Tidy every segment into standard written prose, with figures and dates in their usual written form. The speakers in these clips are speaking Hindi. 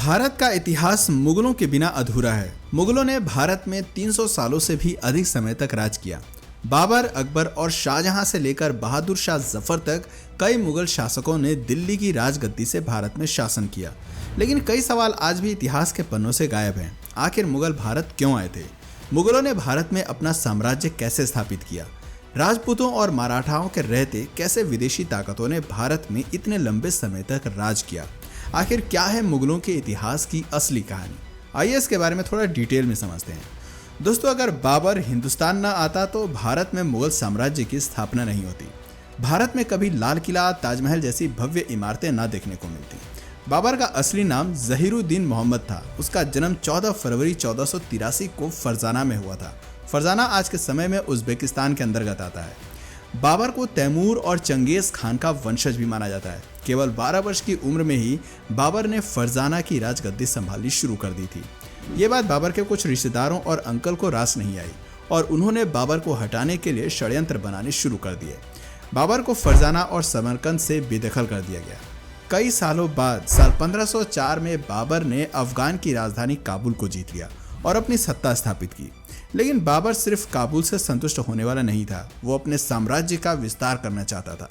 भारत का इतिहास मुगलों के बिना अधूरा है। मुगलों ने भारत में 300 सालों से भी अधिक समय तक राज किया। बाबर, अकबर और शाहजहां से लेकर बहादुर शाह जफर तक कई मुगल शासकों ने दिल्ली की राजगद्दी से भारत में शासन किया। लेकिन कई सवाल आज भी इतिहास के पन्नों से गायब हैं। आखिर मुगल भारत क्यों आए थे? मुगलों ने भारत में अपना साम्राज्य कैसे स्थापित किया? राजपूतों और मराठाओं के रहते कैसे विदेशी ताकतों ने भारत में इतने लंबे समय तक राज किया? आखिर क्या है मुगलों के इतिहास की असली कहानी? आइए इसके बारे में थोड़ा डिटेल में समझते हैं। दोस्तों, अगर बाबर हिंदुस्तान न आता तो भारत में मुगल साम्राज्य की स्थापना नहीं होती। भारत में कभी लाल किला, ताजमहल जैसी भव्य इमारतें न देखने को मिलती। बाबर का असली नाम ज़हीरुद्दीन मोहम्मद था। उसका जन्म 14 फरवरी 1483 को फरजाना में हुआ था। फरजाना आज के समय में उज्बेकिस्तान के अंतर्गत आता है। बाबर को तैमूर और चंगेज खान का वंशज भी माना जाता है। केवल 12 वर्ष की उम्र में ही बाबर ने फरजाना की राजगद्दी संभालनी शुरू कर दी थी। ये बात बाबर के कुछ रिश्तेदारों और अंकल को रास नहीं आई और उन्होंने बाबर को हटाने के लिए षड्यंत्र बनाने शुरू कर दिए। बाबर को फरजाना और समरकंद से बेदखल कर दिया गया। कई सालों बाद साल 1504 में बाबर ने अफगान की राजधानी काबुल को जीत लिया और अपनी सत्ता स्थापित की। लेकिन बाबर सिर्फ काबुल से संतुष्ट होने वाला नहीं था, वो अपने साम्राज्य का विस्तार करना चाहता था।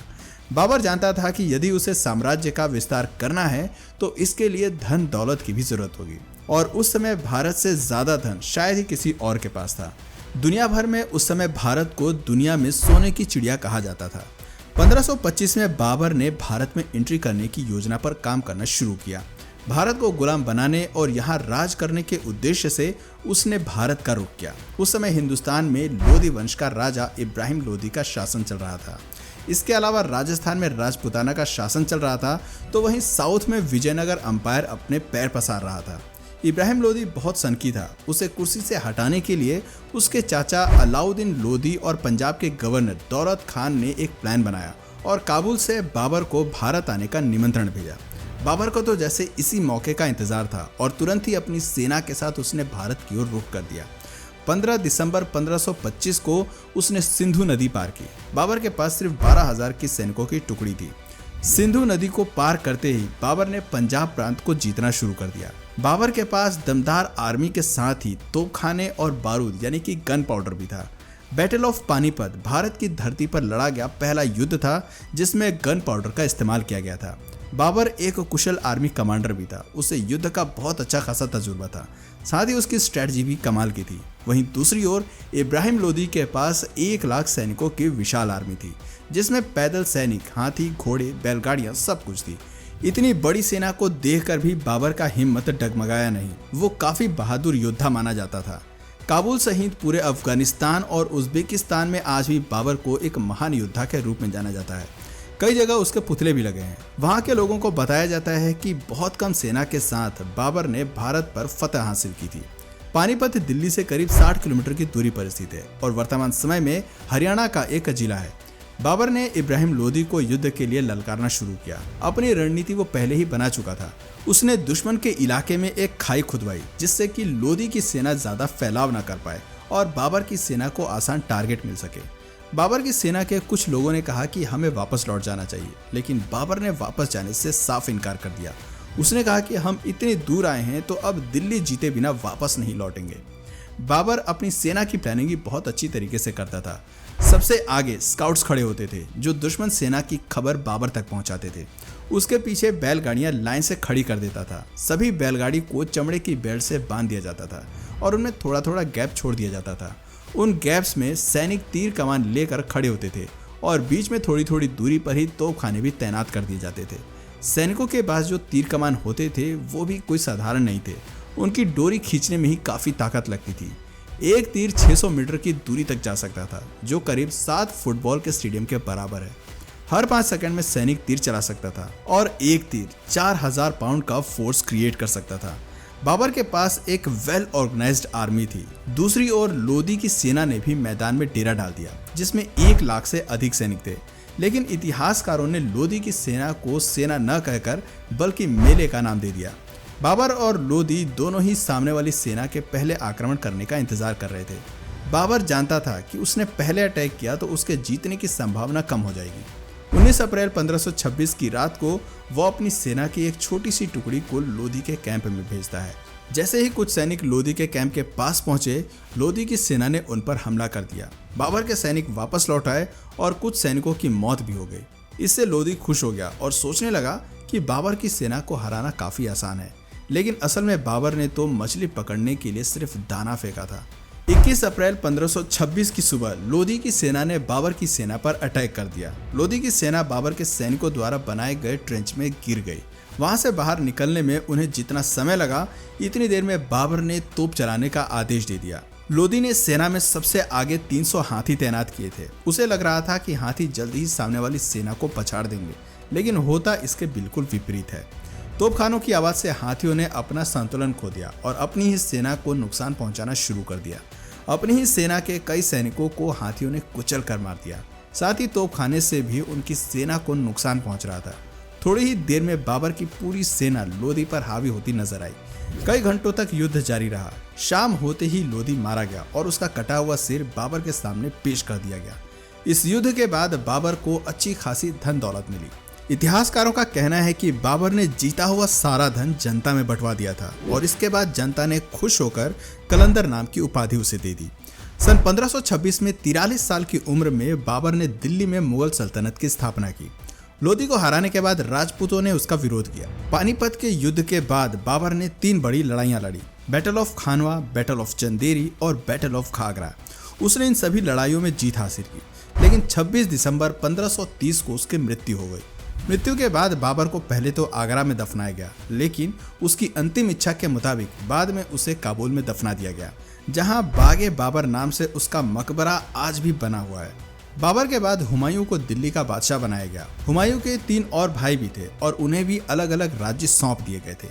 बाबर जानता था कि यदि उसे साम्राज्य का विस्तार करना है तो इसके लिए धन दौलत की भी जरूरत होगी और उस समय भारत से ज्यादा धन शायद ही किसी और के पास था। दुनिया भर में उस समय भारत को दुनिया में सोने की चिड़िया कहा जाता था। 1525 में बाबर ने भारत में एंट्री करने की योजना पर काम करना शुरू किया। भारत को गुलाम बनाने और यहाँ राज करने के उद्देश्य से उसने भारत का रुख किया। उस समय हिंदुस्तान में लोधी वंश का राजा इब्राहिम लोधी का शासन चल रहा था। इसके अलावा राजस्थान में राजपुताना का शासन चल रहा था, तो वहीं साउथ में विजयनगर अंपायर अपने पैर पसार रहा था। इब्राहिम लोधी बहुत सनकी था। उसे कुर्सी से हटाने के लिए उसके चाचा अलाउद्दीन लोधी और पंजाब के गवर्नर दौलत खान ने एक प्लान बनाया और काबुल से बाबर को भारत आने का निमंत्रण भेजा। बाबर को तो जैसे इसी मौके का इंतजार था और तुरंत ही अपनी सेना के साथ उसने भारत की ओर रुख कर दिया। 15 दिसंबर 1525 को उसने सिंधु नदी पार की। बाबर के पास सिर्फ 12,000 की सैनिकों की टुकड़ी थी। सिंधु नदी को पार करते ही बाबर ने पंजाब प्रांत को जीतना शुरू कर दिया। बाबर के पास दमदार आर्मी के साथ ही तोपखाने और बारूद यानी कि गन पाउडर भी था। बैटल ऑफ पानीपत भारत की धरती पर लड़ा गया पहला युद्ध था जिसमें गन पाउडर का इस्तेमाल किया गया था। बाबर एक कुशल आर्मी कमांडर भी था। उसे युद्ध का बहुत अच्छा खासा तजुर्बा था, साथ ही उसकी स्ट्रेटजी भी कमाल की थी। वहीं दूसरी ओर इब्राहिम लोधी के पास 1 लाख सैनिकों की विशाल आर्मी थी, जिसमें पैदल सैनिक, हाथी, घोड़े, बैलगाड़ियां सब कुछ थी। इतनी बड़ी सेना को देखकर भी बाबर का हिम्मत डगमगाया नहीं। वो काफी बहादुर योद्धा माना जाता था। काबुल सहित पूरे अफगानिस्तान और उज्बेकिस्तान में आज भी बाबर को एक महान योद्धा के रूप में जाना जाता है। कई जगह उसके पुतले भी लगे हैं। वहाँ के लोगों को बताया जाता है कि बहुत कम सेना के साथ बाबर ने भारत पर फतह हासिल की थी। पानीपत दिल्ली से करीब 60 किलोमीटर की दूरी पर स्थित है और वर्तमान समय में हरियाणा का एक जिला है। बाबर ने इब्राहिम लोधी को युद्ध के लिए ललकारना शुरू किया। अपनी रणनीति वो पहले ही बना चुका था। उसने दुश्मन के इलाके में एक खाई खुदवाई जिससे कि लोधी की सेना ज्यादा फैलाव न कर पाए और बाबर की सेना को आसान टारगेट मिल सके। बाबर की सेना के कुछ लोगों ने कहा कि हमें वापस लौट जाना चाहिए, लेकिन बाबर ने वापस जाने से साफ इनकार कर दिया। उसने कहा कि हम इतने दूर आए हैं तो अब दिल्ली जीते बिना वापस नहीं लौटेंगे। बाबर अपनी सेना की प्लानिंग बहुत अच्छी तरीके से करता था। सबसे आगे स्काउट्स खड़े होते थे जो दुश्मन सेना की खबर बाबर तक पहुंचाते थे। उसके पीछे बैलगाड़ियां लाइन से खड़ी कर देता था। सभी बैलगाड़ी को चमड़े की बेल्ट से बांध दिया जाता था और उनमें थोड़ा थोड़ा गैप छोड़ दिया जाता था। उन गैप्स में सैनिक तीर कमान लेकर खड़े होते थे और बीच में थोड़ी थोड़ी दूरी पर ही तोपखाने भी तैनात कर दिए जाते थे। सैनिकों के पास जो तीर कमान होते थे वो भी कोई साधारण नहीं थे। उनकी डोरी खींचने में ही काफ़ी ताकत लगती थी। एक तीर 600 मीटर की दूरी तक जा सकता था, जो करीब 7 फुटबॉल के स्टेडियम के बराबर है। हर 5 सेकंड में सैनिक तीर चला सकता था और एक तीर 4000 पाउंड का फोर्स क्रिएट कर सकता था। बाबर के पास एक वेल ऑर्गेनाइज्ड आर्मी थी। दूसरी ओर लोधी की सेना ने भी मैदान में डेरा डाल दिया, जिसमें 1 लाख से अधिक सैनिक थे। लेकिन इतिहासकारों ने लोधी की सेना को सेना न कहकर बल्कि मेले का नाम दे दिया। बाबर और लोधी दोनों ही सामने वाली सेना के पहले आक्रमण करने का इंतजार कर रहे थे। बाबर जानता था कि उसने पहले अटैक किया तो उसके जीतने की संभावना कम हो जाएगी। 19 अप्रैल 1526 की रात को वो अपनी सेना की एक छोटी सी टुकड़ी को लोधी के कैंप में भेजता है। जैसे ही कुछ सैनिक लोधी के कैंप के पास पहुंचे, लोधी की सेना ने उन पर हमला कर दिया। बाबर के सैनिक वापस लौट आए और कुछ सैनिकों की मौत भी हो गई। इससे लोधी खुश हो गया और सोचने लगा कि बाबर की सेना को हराना काफी आसान है, लेकिन असल में बाबर ने तो मछली पकड़ने के लिए सिर्फ दाना फेंका था। 21 अप्रैल 1526 की सुबह लोधी की सेना ने बाबर की सेना पर अटैक कर दिया। लोधी की सेना बाबर के सैनिकों द्वारा बनाए गए ट्रेंच में गिर गई। वहां से बाहर निकलने में उन्हें जितना समय लगा, इतनी देर में बाबर ने तोप चलाने का आदेश दे दिया। लोधी ने सेना में सबसे आगे 300 हाथी तैनात किए थे। उसे लग रहा था कि हाथी जल्दी ही सामने वाली सेना को पछाड़ देंगे, लेकिन होता इसके बिल्कुल विपरीत है। तोपखानों की आवाज से हाथियों ने अपना संतुलन खो दिया और अपनी ही सेना को नुकसान पहुंचाना शुरू कर दिया। अपनी ही सेना के कई सैनिकों को हाथियों ने कुचल कर मार दिया। साथ ही तोपखाने से भी उनकी सेना को नुकसान पहुंच रहा था। थोड़ी ही देर में बाबर की पूरी सेना लोधी पर हावी होती नजर आई। कई घंटों तक युद्ध जारी रहा। शाम होते ही लोधी मारा गया और उसका कटा हुआ सिर बाबर के सामने पेश कर दिया गया। इस युद्ध के बाद बाबर को अच्छी खासी धन दौलत मिली। इतिहासकारों का कहना है कि बाबर ने जीता हुआ सारा धन जनता में बंटवा दिया था और इसके बाद जनता ने खुश होकर कलंदर नाम की उपाधि उसे दे दी। सन 1526 में 43 साल की उम्र में बाबर ने दिल्ली में मुगल सल्तनत की स्थापना की। लोधी को हराने के बाद राजपूतों ने उसका विरोध किया। पानीपत के युद्ध के बाद बाबर ने 3 बड़ी लड़ाइयां लड़ी, battle of Khanwa, battle of Chanderi और बैटल ऑफ खागरा। उसने इन सभी लड़ाइयों में जीत हासिल की, लेकिन 26 दिसंबर 1530 को उसकी मृत्यु हो गई। मृत्यु के बाद बाबर को पहले तो आगरा में दफनाया गया, लेकिन उसकी अंतिम इच्छा के मुताबिक बाद में उसे काबुल में दफना दिया गया, जहां बागे बाबर नाम से उसका मकबरा आज भी बना हुआ है। बाबर के बाद हुमायूं को दिल्ली का बादशाह बनाया गया। हुमायूं के 3 और भाई भी थे और उन्हें भी अलग अलग राज्य सौंप दिए गए थे।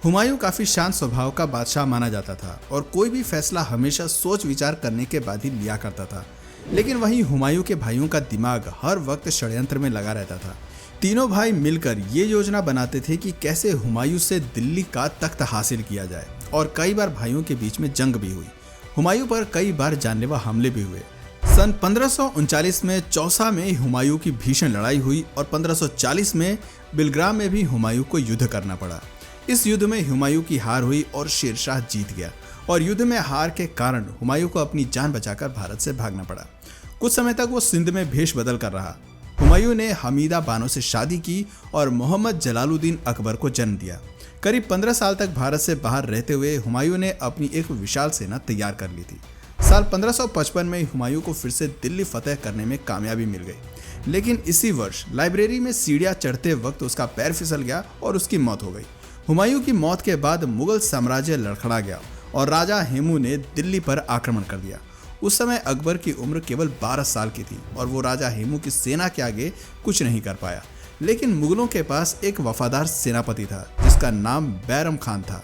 हुमायूं काफी शांत स्वभाव का बादशाह माना जाता था और कोई भी फैसला हमेशा सोच विचार करने के बाद ही लिया करता था। लेकिन वहीं हुमायूं के भाइयों का दिमाग हर वक्त षड्यंत्र में लगा रहता था। तीनों भाई मिलकर ये योजना बनाते थे कि कैसे हुमायूं से दिल्ली का तख्त हासिल किया जाए, और कई बार भाइयों के बीच में जंग भी हुई। हुमायूं पर कई बार जानलेवा हमले भी हुए। सन 1539 में चौसा में हुमायूं की भीषण लड़ाई हुई और 1540 में बिलग्राम में भी हुमायूं को युद्ध करना पड़ा। इस युद्ध में हुमायूं की हार हुई और शेरशाह जीत गया, और युद्ध में हार के कारण हुमायूं को अपनी जान बचाकर भारत से भागना पड़ा। कुछ समय तक वो सिंध में भेष बदल कर रहा। हुमायूं ने हमीदा बानो से शादी की और मोहम्मद जलालुद्दीन अकबर को जन्म दिया। करीब 15 साल तक भारत से बाहर रहते हुए हुमायूं ने अपनी एक विशाल सेना तैयार कर ली थी। साल 1555 में हुमायूं को फिर से दिल्ली फतेह करने में कामयाबी मिल गई, लेकिन इसी वर्ष लाइब्रेरी में सीढ़ियां चढ़ते वक्त उसका पैर फिसल गया और उसकी मौत हो गई। हुमायूं की मौत के बाद मुगल साम्राज्य लड़खड़ा गया और राजा हेमू ने दिल्ली पर आक्रमण कर दिया। उस समय अकबर की उम्र केवल 12 साल की थी और वो राजा हेमू की सेना के आगे कुछ नहीं कर पाया। लेकिन मुगलों के पास एक वफादार सेनापति था जिसका नाम बैरम खान था।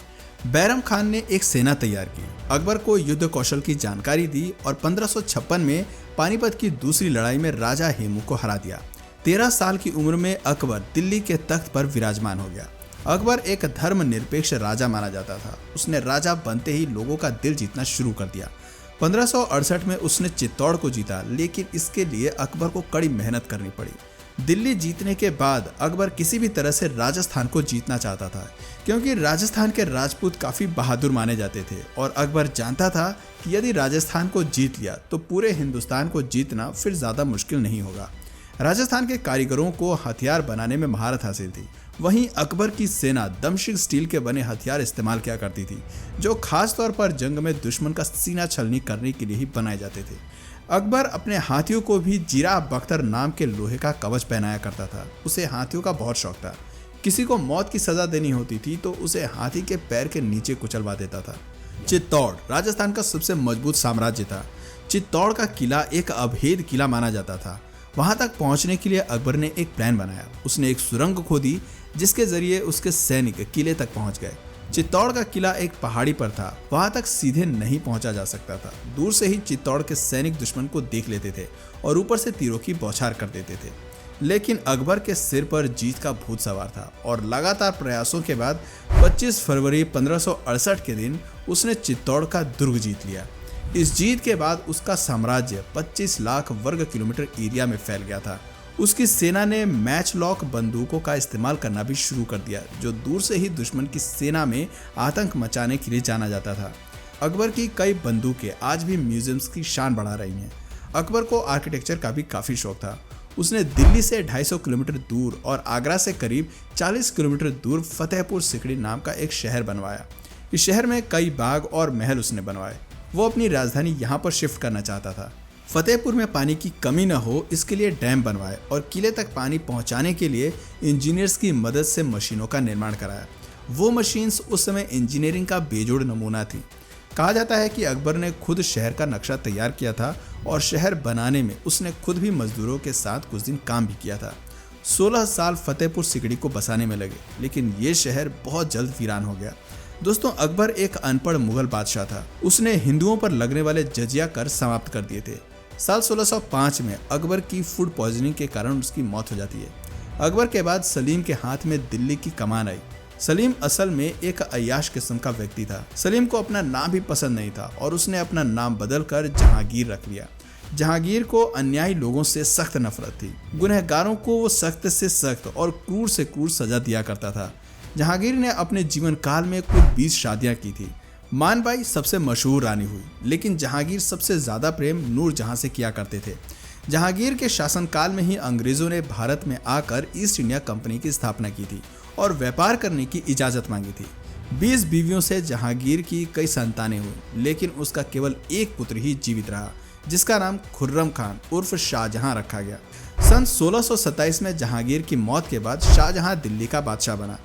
बैरम खान ने एक सेना तैयार की, अकबर को युद्ध कौशल की जानकारी दी और 1556 में पानीपत की दूसरी लड़ाई में राजा हेमू को हरा दिया। 13 साल की उम्र में अकबर दिल्ली के तख्त पर विराजमान हो गया। अकबर एक धर्मनिरपेक्ष राजा माना जाता था। उसने राजा बनते ही लोगों का दिल जीतना शुरू कर दिया। 1568 में उसने चित्तौड़ को जीता, लेकिन इसके लिए अकबर को कड़ी मेहनत करनी पड़ी। दिल्ली जीतने के बाद अकबर किसी भी तरह से राजस्थान को जीतना चाहता था, क्योंकि राजस्थान के राजपूत काफी बहादुर माने जाते थे और अकबर जानता था कि यदि राजस्थान को जीत लिया तो पूरे हिंदुस्तान को जीतना फिर ज्यादा मुश्किल नहीं होगा। राजस्थान के कारीगरों को हथियार बनाने में महारत हासिल थी। वहीं अकबर की सेना दमशिक स्टील के बने हथियार इस्तेमाल किया करती थी, जो खास तौर पर जंग में दुश्मन का सीना छलनी करने के लिए ही बनाए जाते थे। अकबर अपने हाथियों को भी जीरा बख्तर नाम के लोहे का कवच पहनाया करता था। उसे हाथियों का बहुत शौक था। किसी को मौत की सजा देनी होती थी तो उसे हाथी के पैर के नीचे कुचलवा देता था। चित्तौड़ राजस्थान का सबसे मजबूत साम्राज्य था। चित्तौड़ का किला एक अभेद किला माना जाता था। वहां तक पहुंचने के लिए अकबर ने एक प्लान बनाया। उसने एक सुरंग खोदी जिसके जरिए उसके सैनिक किले तक पहुंच गए। चित्तौड़ का किला एक पहाड़ी पर था, वहां तक सीधे नहीं पहुंचा जा सकता था। दूर से ही चित्तौड़ के सैनिक दुश्मन को देख लेते थे और ऊपर से तीरों की बौछार कर देते थे। लेकिन अकबर के सिर पर जीत का भूत सवार था और लगातार प्रयासों के बाद 25 फरवरी 1568 के दिन उसने चित्तौड़ का दुर्ग जीत लिया। इस जीत के बाद उसका साम्राज्य 25 लाख वर्ग किलोमीटर एरिया में फैल गया था उसकी सेना ने मैच लॉक बंदूकों का इस्तेमाल करना भी शुरू कर दिया, जो दूर से ही दुश्मन की सेना में आतंक मचाने के लिए जाना जाता था। अकबर की कई बंदूकें आज भी म्यूजियम्स की शान बढ़ा रही हैं। अकबर को आर्किटेक्चर का भी काफ़ी शौक था। उसने दिल्ली से 250 किलोमीटर दूर और आगरा से करीब 40 किलोमीटर दूर फतेहपुर सिकड़ी नाम का एक शहर बनवाया। इस शहर में कई बाग और महल उसने बनवाए। वो अपनी राजधानी यहाँ पर शिफ्ट करना चाहता था। फतेहपुर में पानी की कमी न हो इसके लिए डैम बनवाए और किले तक पानी पहुँचाने के लिए इंजीनियर्स की मदद से मशीनों का निर्माण कराया। वो मशीन्स उस समय इंजीनियरिंग का बेजोड़ नमूना थी। कहा जाता है कि अकबर ने खुद शहर का नक्शा तैयार किया था और शहर बनाने में उसने खुद भी मजदूरों के साथ कुछ दिन काम भी किया था। 16 साल फतेहपुर सिकड़ी को बसाने में लगे, लेकिन ये शहर बहुत जल्द वीरान हो गया। दोस्तों, अकबर एक अनपढ़ मुगल बादशाह था। उसने हिंदुओं पर लगने वाले जजिया कर समाप्त कर दिए थे। साल 1605 में अकबर की फूड पॉइजनिंग के कारण उसकी मौत हो जाती है। अकबर के बाद सलीम के हाथ में दिल्ली की कमान आई। सलीम असल में एक अय्याश किस्म का व्यक्ति था। सलीम को अपना नाम भी पसंद नहीं था और उसने अपना नाम बदलकर जहांगीर रख लिया। जहांगीर को अन्यायी लोगों से सख्त नफरत थी। गुनहगारों को वो सख्त से सख्त और क्रूर से क्रूर सजा दिया करता था। जहांगीर ने अपने जीवन काल में कुल 20 शादियां की थी। मानबाई सबसे मशहूर रानी हुई, लेकिन जहांगीर सबसे ज्यादा प्रेम नूरजहां से किया करते थे। जहांगीर के शासनकाल में ही अंग्रेजों ने भारत में आकर ईस्ट इंडिया कंपनी की स्थापना की थी और व्यापार करने की इजाजत मांगी थी। 20 बीवियों से जहांगीर की कई संतानें हुई, लेकिन उसका केवल एक पुत्र ही जीवित रहा, जिसका नाम खुर्रम खान उर्फ शाहजहां रखा गया। सन 1627 में जहांगीर की मौत के बाद शाहजहां दिल्ली का बादशाह बना।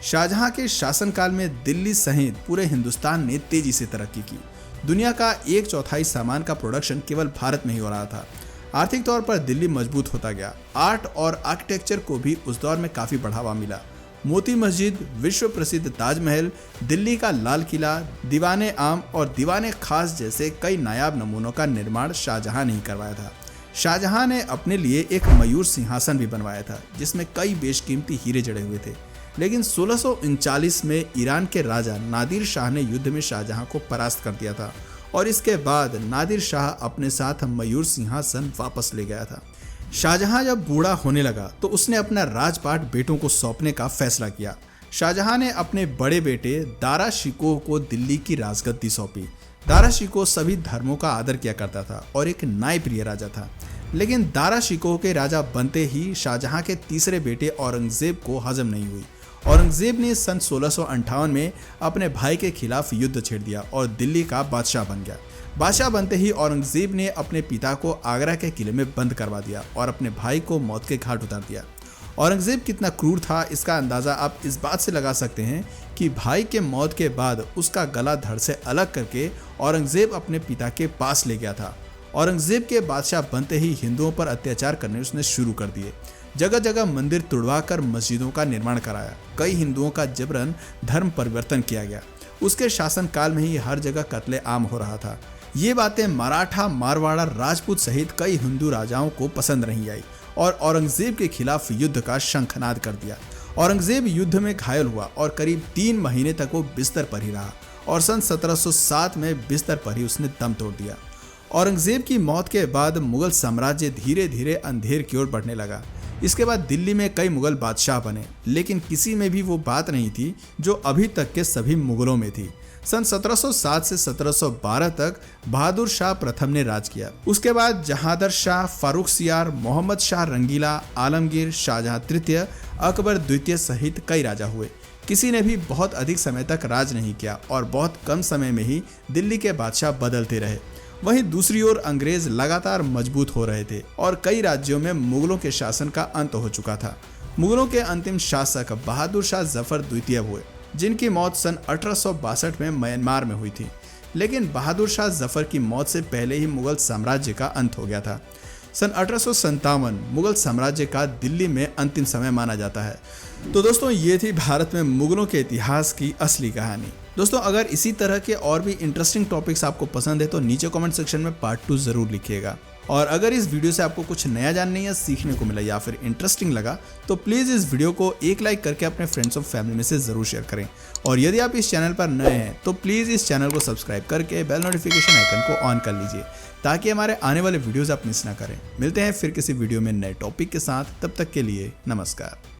शाहजहां के शासनकाल में दिल्ली सहित पूरे हिंदुस्तान ने तेजी से तरक्की की। दुनिया का 1/4 सामान का प्रोडक्शन केवल भारत में ही हो रहा था। आर्थिक तौर पर दिल्ली मजबूत होता गया। आर्ट और आर्किटेक्चर को भी उस दौर में काफी बढ़ावा मिला। मोती मस्जिद, विश्व प्रसिद्ध ताजमहल, दिल्ली का लाल किला, दीवाने आम और दीवाने खास जैसे कई नायाब नमूनों का निर्माण शाहजहां ने ही करवाया था। शाहजहां ने अपने लिए एक मयूर सिंहासन भी बनवाया था, जिसमें कई बेशकीमती हीरे जड़े हुए थे। लेकिन 1639 में ईरान के राजा नादिर शाह ने युद्ध में शाहजहां को परास्त कर दिया था और इसके बाद नादिर शाह अपने साथ मयूर सिंहासन वापस ले गया था। शाहजहां जब बूढ़ा होने लगा तो उसने अपना राजपाट बेटों को सौंपने का फैसला किया। शाहजहां ने अपने बड़े बेटे दारा शिकोह को दिल्ली की राजगद्दी सौंपी। दारा शिकोह सभी धर्मों का आदर किया करता था और एक न्यायप्रिय राजा था, लेकिन दारा शिकोह के राजा बनते ही शाहजहां के तीसरे बेटे औरंगजेब को हजम नहीं हुई। औरंगजेब ने सन 1658 में अपने भाई के खिलाफ युद्ध छेड़ दिया और दिल्ली का बादशाह बन गया। बादशाह बनते ही औरंगजेब ने अपने पिता को आगरा के किले में बंद करवा दिया और अपने भाई को मौत के घाट उतार दिया। औरंगजेब कितना क्रूर था इसका अंदाज़ा आप इस बात से लगा सकते हैं कि भाई के मौत के बाद उसका गला धड़ से अलग करके औरंगजेब अपने पिता के पास ले गया था। औरंगजेब के बादशाह बनते ही हिंदुओं पर अत्याचार करने उसने शुरू कर दिए। जगह जगह मंदिर तुड़वाकर मस्जिदों का निर्माण कराया। कई हिंदुओं का जबरन धर्म परिवर्तन किया गया। उसके शासनकाल में ही हर जगह कत्ले आम हो रहा था। ये बातें मराठा, मारवाड़ा, राजपूत सहित कई हिंदू राजाओं को पसंद नहीं आई और औरंगजेब के खिलाफ युद्ध का शंखनाद कर दिया। औरंगजेब युद्ध में घायल हुआ और करीब 3 महीने तक वो बिस्तर पर ही रहा और सन 1707 में बिस्तर पर ही उसने दम तोड़ दिया। औरंगजेब की मौत के बाद मुगल साम्राज्य धीरे धीरे अंधेर की ओर बढ़ने लगा। इसके बाद दिल्ली में कई मुगल बादशाह बने, लेकिन किसी में भी वो बात नहीं थी जो अभी तक के सभी मुगलों में थी। सन 1707 से 1712 तक बहादुर शाह प्रथम ने राज किया। उसके बाद जहांदर शाह, फारूक सियार, मोहम्मद शाह रंगीला, आलमगीर, शाहजहां तृतीय, अकबर द्वितीय सहित कई राजा हुए। किसी ने भी बहुत अधिक समय तक राज नहीं किया और बहुत कम समय में ही दिल्ली के बादशाह बदलते रहे। वहीं दूसरी ओर अंग्रेज लगातार मजबूत हो रहे थे और कई राज्यों में मुगलों के शासन का अंत हो चुका था। मुगलों के अंतिम शासक बहादुर शाह जफर द्वितीय हुए, जिनकी मौत सन 1862 में म्यांमार में हुई थी। लेकिन बहादुर शाह जफर की मौत से पहले ही मुगल साम्राज्य का अंत हो गया था। सन 1857 मुगल साम्राज्य का दिल्ली में अंतिम समय माना जाता है। तो दोस्तों, ये थी भारत में मुगलों के इतिहास की असली कहानी। दोस्तों, अगर इसी तरह के और भी इंटरेस्टिंग टॉपिक्स आपको पसंद है तो नीचे कमेंट सेक्शन में पार्ट 2 जरूर लिखिएगा। और अगर इस वीडियो से आपको कुछ नया जानने या सीखने को मिला या फिर इंटरेस्टिंग लगा तो प्लीज़ इस वीडियो को एक लाइक करके अपने फ्रेंड्स और फैमिली में से ज़रूर शेयर करें। और यदि आप इस चैनल पर नए हैं तो प्लीज़ इस चैनल को सब्सक्राइब करके बेल नोटिफिकेशन आइकन को ऑन कर लीजिए, ताकि हमारे आने वाले वीडियोस आप मिस ना करें। मिलते हैं फिर किसी वीडियो में नए टॉपिक के साथ, तब तक के लिए नमस्कार।